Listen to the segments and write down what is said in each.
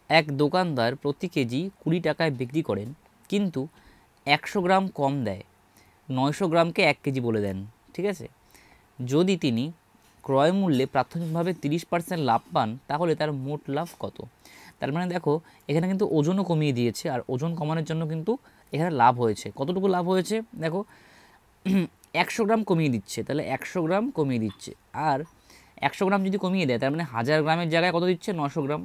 এক দোকানদার প্রতি কেজি 20 টাকায় বিক্রি করেন, কিন্তু 100 গ্রাম কম দেয়, 900 গ্রামকে 1 কেজি বলে দেন। ঠিক আছে, যদি তিনি ক্রয় মূল্যে প্রাথমিকভাবে 30% লাভ পান, তাহলে তার মোট লাভ কত? তার মানে দেখো এখানে কিন্তু ওজনও কমিয়ে দিয়েছে, আর ওজন কমানোর জন্য কিন্তু এখানে লাভ হয়েছে। কতটুকু লাভ হয়েছে দেখো, 100 গ্রাম কমিয়ে দিচ্ছে, তাহলে 100 গ্রাম কমিয়ে দিচ্ছে। আর 100 গ্রাম যদি কমিয়ে দেয়, তার মানে 1000 গ্রামের জায়গায় কত দিচ্ছে? 900 গ্রাম,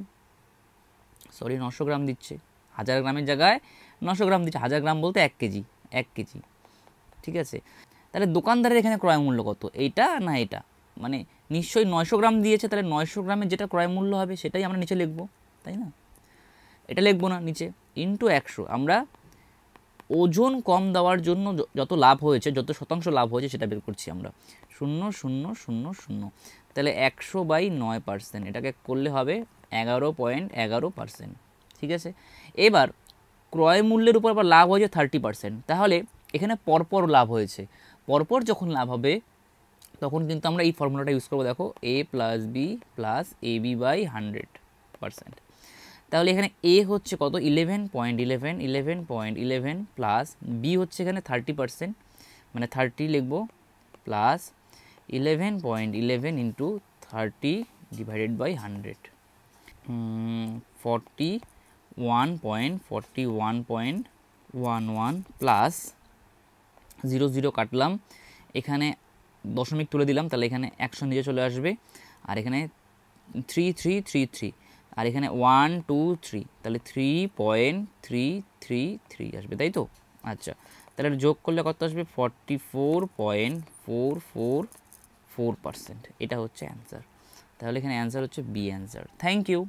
900 গ্রাম দিচ্ছে। 1000 গ্রামের জায়গায় 900 গ্রাম দিচ্ছে। 1000 গ্রাম বলতে 1 কেজি, 1 কেজি। ঠিক আছে, তাহলে দোকানদারের এখানে ক্রয় মূল্য কত? এইটা না এটা? মানে নিশ্চয়ই 900 গ্রাম দিয়েছে, তাহলে 900 গ্রামের যেটা ক্রয় মূল্য হবে সেটাই আমরা নিচে লিখবো, তাই না? এটা লিখবো না নিচে, ইন্টু 100। আমরা ওজন কম দেওয়ার জন্য যত লাভ হয়েছে, যত শতাংশ লাভ হয়েছে সেটা বের করছি আমরা। 0,000, তাহলে 100/9%, এটাকে করলে হবে 11.11%। ঠিক আছে, এবার ক্রয় মূল্যের উপর আবার লাভ হয়েছে 30%, তাহলে এখানে পরপর লাভ হয়েছে। পরপর যখন লাভ হবে তখন কিন্তু আমরা এই ফর্মুলাটা ইউজ করবো। দেখো a + b + ab/100%। তাহলে এখানে a হচ্ছে কত? 11.11 প্লাস b হচ্ছে এখানে 30%, মানে 30 লিখবো, plus 11.11 into 30 divided by 100, 41.11 plus 0 কাটলাম, এখানে দশমিক তুলে দিলাম, তাহলে এখানে 100 নিচে চলে আসবে, আর এখানে 3333, আর এখানে 123, তাহলে 3.333 আসবে, তাই তো? আচ্ছা, তাহলে যোগ করলে কত আসবে? 44.444%। এটা হচ্ছে অ্যান্সার। তাহলে এখানে অ্যান্সার হচ্ছে বি অ্যান্সার। Thank you.